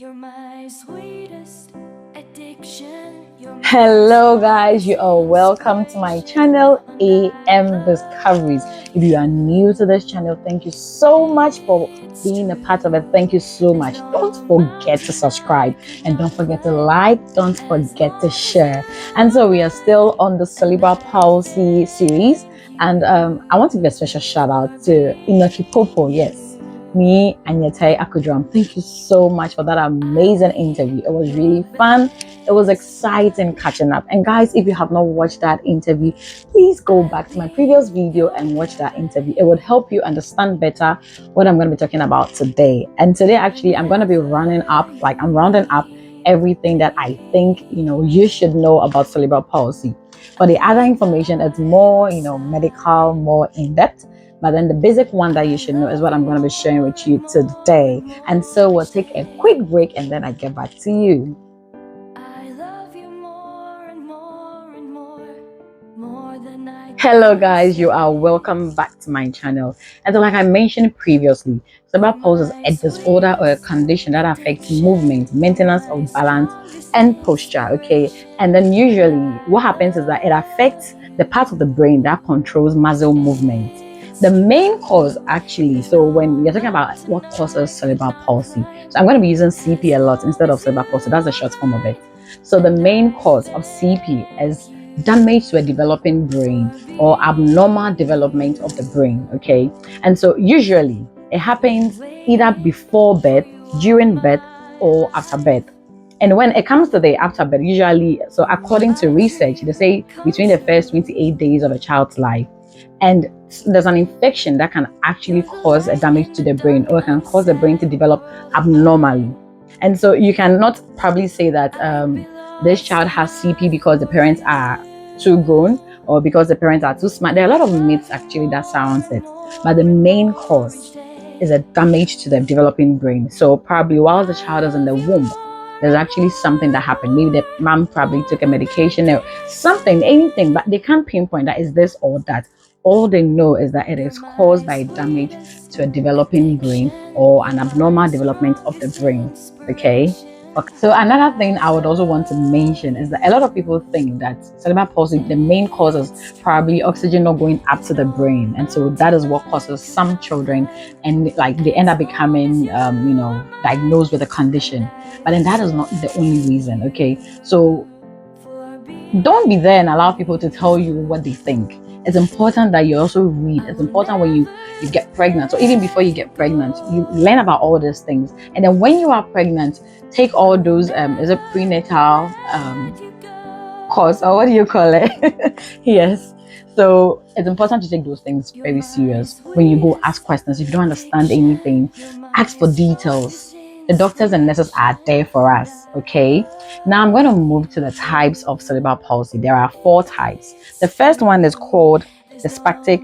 You're my sweetest addiction. Hello guys, you are welcome to my channel AM Discoveries. If you are new to this channel, thank you so much for being a part of it. Thank you so much. Don't forget to subscribe and don't forget to like, don't forget to share. And so we are still on the Cerebral Palsy series, and I want to give a special shout out to Inoki Popo. Yes, me and Yatai Akudram. Thank you so much for that amazing interview. It was really fun. It was exciting catching up. And guys, if you have not watched that interview, please go back to my previous video and watch that interview. It would help you understand better what I'm going to be talking about today. And today, actually, I'm going to be rounding up everything that I think, you should know about cerebral palsy. For the other information, it's more, medical, more in-depth. But then the basic one that you should know is what I'm going to be sharing with you today. And so we'll take a quick break and then I get back to you. Hello guys, you are welcome back to my channel. And so like I mentioned previously, cerebral palsy is a disorder or a condition that affects movement, maintenance of balance and posture, okay? And then usually what happens is that it affects the part of the brain that controls muscle movement. The main cause actually, so when you're talking about what causes cerebral palsy, so I'm going to be using CP a lot instead of cerebral palsy. That's the short form of it. So the main cause of CP is damage to a developing brain or abnormal development of the brain, okay? And so usually it happens either before birth, during birth, or after birth. And when it comes to the after birth, usually, so according to research, they say between the first 28 days of a child's life. And there's an infection that can actually cause a damage to the brain, or it can cause the brain to develop abnormally. And so you cannot probably say that this child has CP because the parents are too grown or because the parents are too smart. There are a lot of myths actually that surrounds it. But the main cause is a damage to the developing brain. So probably while the child is in the womb, there's actually something that happened. Maybe the mom probably took a medication or something, anything, but they can't pinpoint that is this or that. All they know is that it is caused by damage to a developing brain or an abnormal development of the brain. Okay. So another thing I would also want to mention is that a lot of people think that cerebral palsy, the main cause is probably oxygen not going up to the brain, and so that is what causes some children, and like they end up becoming, diagnosed with a condition. But then that is not the only reason. Okay, so don't be there and allow people to tell you what they think. It's important that you also read. It's important when you get pregnant, or even before you get pregnant, you learn about all these things. And then when you are pregnant, take all those is it prenatal course, or what do you call it? Yes. So it's important to take those things very serious. When you go ask questions, if you don't understand anything, ask for details. The doctors and nurses are there for us, okay? Now I'm going to move to the types of cerebral palsy. There are 4 types. The first one is called the spastic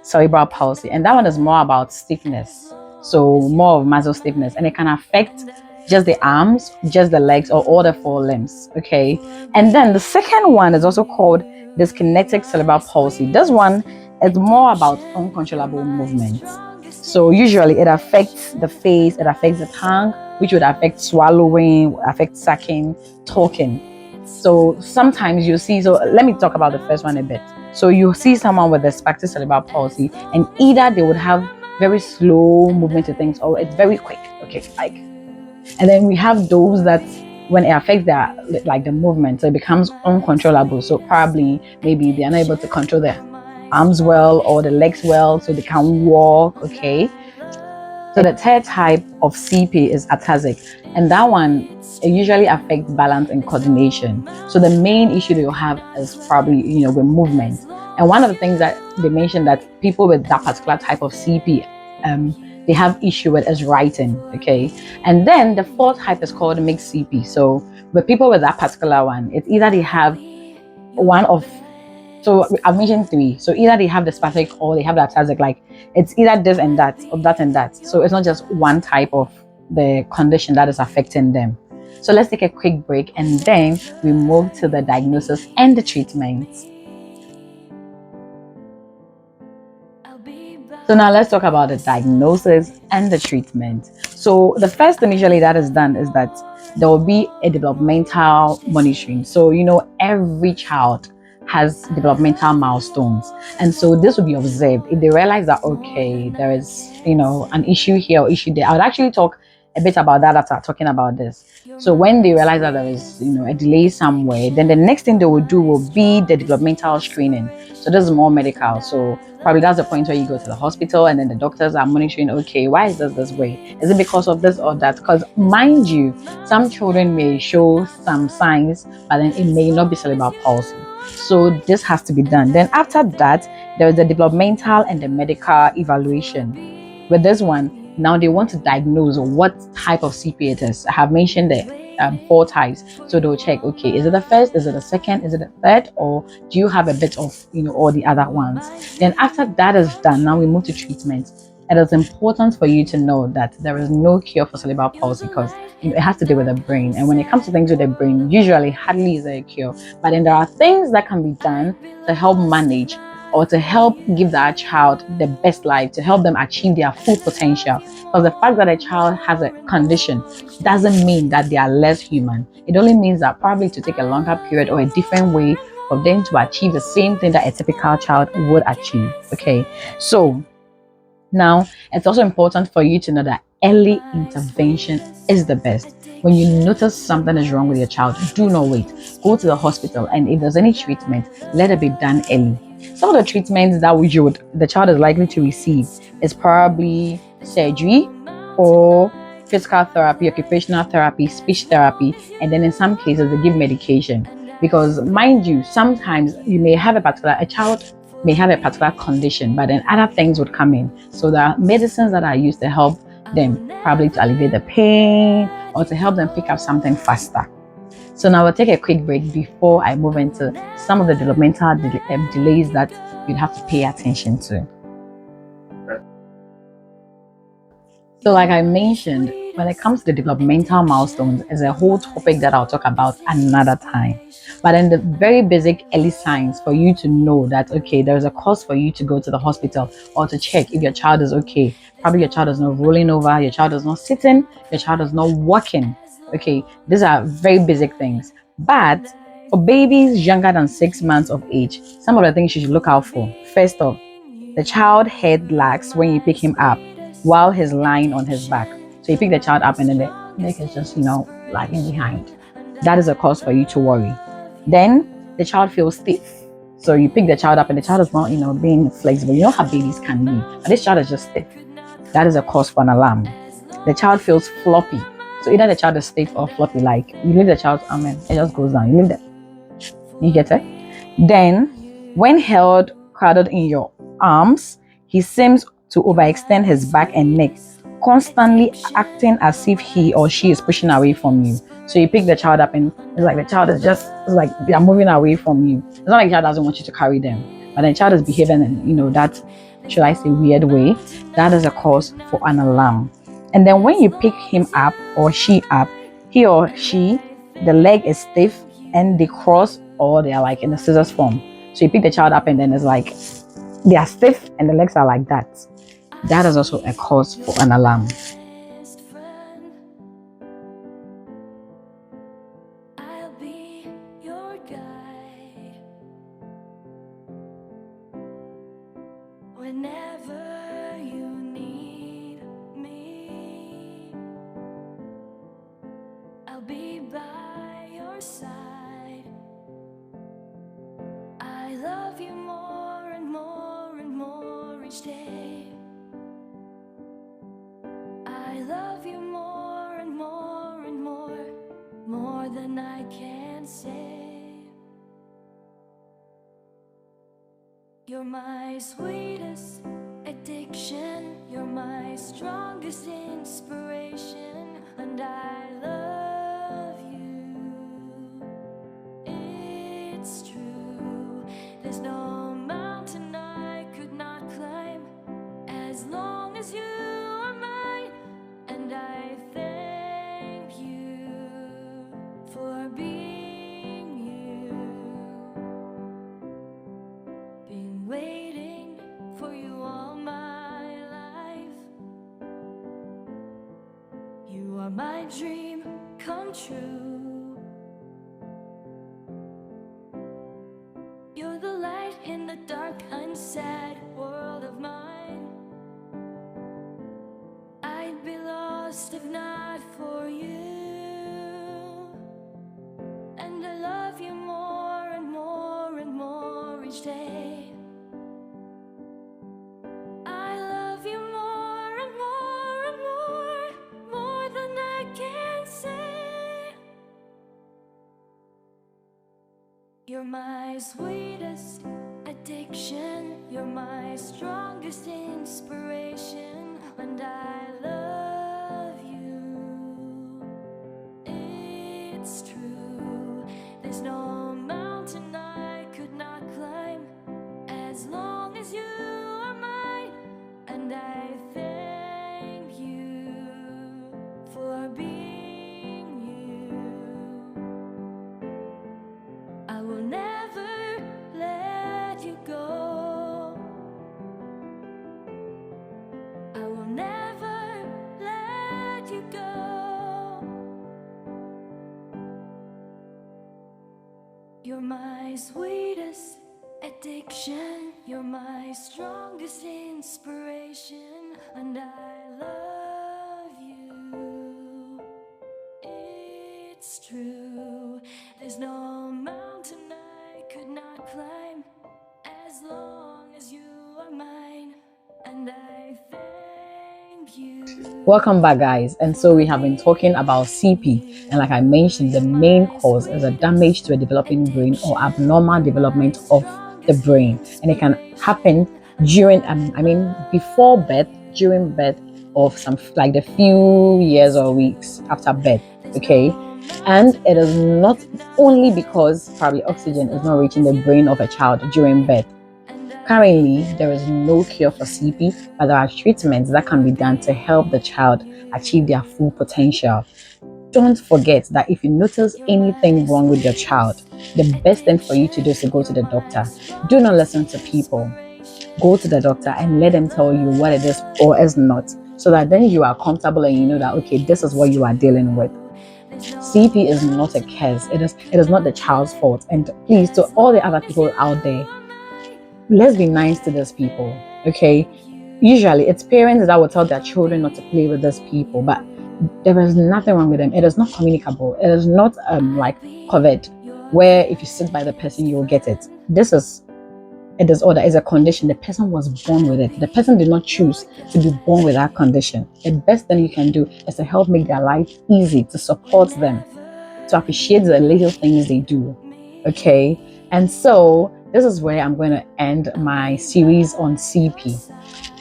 cerebral palsy, and that one is more about stiffness, so more of muscle stiffness, and it can affect just the arms, just the legs, or all the 4 limbs, okay? And then the second one is also called dyskinetic cerebral palsy. This one is more about uncontrollable movements. So usually it affects the face, it affects the tongue, which would affect swallowing, affect sucking, talking. So sometimes you see, so let me talk about the first one a bit. So you see someone with a spastic cerebral palsy, and either they would have very slow movement to things, or it's very quick, okay, like. And then we have those that when it affects their, like, the movement, so it becomes uncontrollable. So probably maybe they are not able to control their arms well or the legs well, so they can walk, okay? So the third type of CP is atasic, and that one, it usually affects balance and coordination. So the main issue they'll have is probably, with movement. And one of the things that they mentioned that people with that particular type of CP, they have issue with is writing, okay? And then the 4th type is called mixed CP. So with people with that particular one, it's either they have one of, so I've mentioned 3. So either they have the spastic or they have the atasic, like it's either this and that, or that and that. So it's not just one type of the condition that is affecting them. So let's take a quick break and then we move to the diagnosis and the treatment. So now let's talk about the diagnosis and the treatment. So the first initially that is done is that there will be a developmental monitoring. So every child has developmental milestones, and so this will be observed. If they realize that okay, there is an issue here or issue there, I would actually talk a bit about that after talking about this. So when they realize that there is a delay somewhere, then the next thing they will do will be the developmental screening. So this is more medical. So probably that's the point where you go to the hospital and then the doctors are monitoring, okay, why is this way? Is it because of this or that? Because mind you, some children may show some signs, but then it may not be cerebral palsy. So this has to be done. Then after that, there is the developmental and the medical evaluation. With this one, now they want to diagnose what type of CP it is. I have mentioned the 4 types. So they'll check, okay, is it the first, is it the second, is it the third, or do you have a bit of all the other ones? Then after that is done, now we move to treatment. It is important for you to know that there is no cure for cerebral palsy because it has to do with the brain. And when it comes to things with the brain, usually hardly is there a cure. But then there are things that can be done to help manage or to help give that child the best life, to help them achieve their full potential. Because the fact that a child has a condition doesn't mean that they are less human. It only means that probably to take a longer period or a different way for them to achieve the same thing that a typical child would achieve. Okay, so now it's also important for you to know that early intervention is the best. When you notice something is wrong with your child, do not wait. Go to the hospital, and if there's any treatment, let it be done early. Some of the treatments that the child is likely to receive is probably surgery or physical therapy, occupational therapy, speech therapy, and then in some cases they give medication. Because mind you, sometimes you may have a child may have a particular condition, but then other things would come in. So there are medicines that are used to help them, probably to alleviate the pain or to help them pick up something faster. So now we'll take a quick break before I move into some of the developmental delays that you'd have to pay attention to. So like I mentioned, when it comes to the developmental milestones, it's a whole topic that I'll talk about another time. But then the very basic early signs for you to know that, okay, there's a cause for you to go to the hospital or to check if your child is okay. Probably your child is not rolling over, your child is not sitting, your child is not walking. Okay, these are very basic things. But for babies younger than 6 months of age, some of the things you should look out for. First off, the child head lags when you pick him up while he's lying on his back. So you pick the child up and then the neck is just, lagging behind. That is a cause for you to worry. Then the child feels stiff. So you pick the child up and the child is not, being flexible. You know how babies can be. But this child is just stiff. That is a cause for an alarm. The child feels floppy. So either the child is stiff or floppy. Like you leave the child's arm and it just goes down. You get it? Then when held crowded in your arms, he seems to overextend his back and neck, constantly acting as if he or she is pushing away from you. So you pick the child up and it's like the child is it's like they are moving away from you. It's not like the child doesn't want you to carry them, but the child is behaving in, that, should I say, weird way. That is a cause for an alarm. And then when you pick him up or she up, he or she, the leg is stiff and they cross or they are like in the scissors form. So you pick the child up and then it's like they are stiff and the legs are like that. That is also a cause for an alarm. Whenever you need me, I'll be by your side. I love you more and more and more each day. I love you more and more and more than I can say. You're my sweetest addiction, you're my strongest inspiration, and I love you. It's true, there's no mountain I could not climb as long as you are mine, and I thank you for being you. Been waiting for you all my come true. You're the light in the dark, unsad world of mine. I'd be lost if not for you. And I love you more and more and more each day. I love you more and more and more than I can say. You're my sweetest addiction, you're my strongest inspiration, and I love you. It's true, there's no mountain I could not climb as long as you are mine, and I thank you for being you. I will never let you go. I will never let you go. You're my sweetest addiction, you're my strongest inspiration, and I love you. It's true, there's no mountain I could not climb as long as you are mine, and I thank you. Welcome back, guys. And so we have been talking about CP, and like I mentioned, the main cause is a damage to a developing brain or abnormal development of the brain, and it can happen during before birth, during birth, of some like the few years or weeks after birth. Okay, and it is not only because probably oxygen is not reaching the brain of a child during birth. Currently, there is no cure for CP, but there are treatments that can be done to help the child achieve their full potential. Don't forget that if you notice anything wrong with your child, the best thing for you to do is to go to the doctor. Do not listen to people. Go to the doctor and let them tell you what it is or is not, so that then you are comfortable and you know that, okay, this is what you are dealing with. CP is not a curse. It is not the child's fault. And please, to all the other people out there, let's be nice to these people, okay? Usually it's parents that will tell their children not to play with these people, but there is nothing wrong with them. It is not communicable. It is not like COVID, where if you sit by the person you will get it. This is a disorder, is a condition. The person was born with it. The person did not choose to be born with that condition. The best thing you can do is to help make their life easy, to support them, to appreciate the little things they do, okay? And so this is where I'm going to end my series on CP.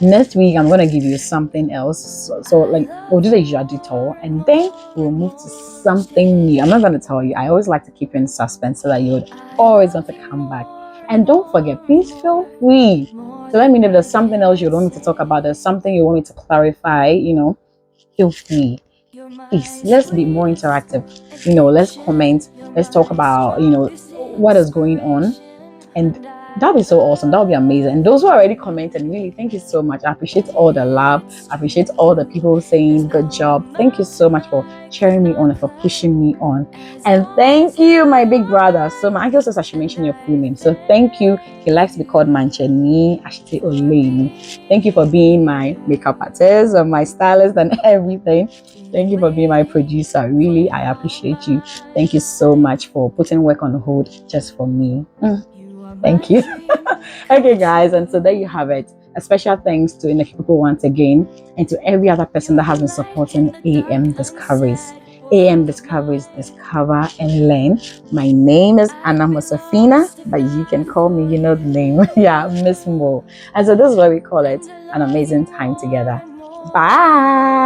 Next week, I'm going to give you something else. So like, we'll do the usual detour, and then we'll move to something new. I'm not going to tell you. I always like to keep you in suspense so that you would always want to come back. And don't forget, please feel free to let me know if there's something else you want me to talk about. There's something you want me to clarify, feel free. Please, let's be more interactive. Let's comment. Let's talk about, what is going on. And that'll be so awesome. That'll be amazing. And those who already commented, really, thank you so much. I appreciate all the love. I appreciate all the people saying good job. Thank you so much for cheering me on and for pushing me on. And thank you, my big brother. So my uncle says I should mention your full name. So thank you. He likes to be called Mancheni Ashite Oleni. Thank you for being my makeup artist and my stylist and everything. Thank you for being my producer. Really, I appreciate you. Thank you so much for putting work on hold just for me. Thank you. Okay, guys, and so there you have it. A special thanks to Enough People once again, and to every other person that has been supporting AM Discoveries. AM Discoveries, discover and learn. My name is Anna Mosafina, but you can call me, the name. Yeah, Miss Mo. And so this is what we call it, an amazing time together. Bye.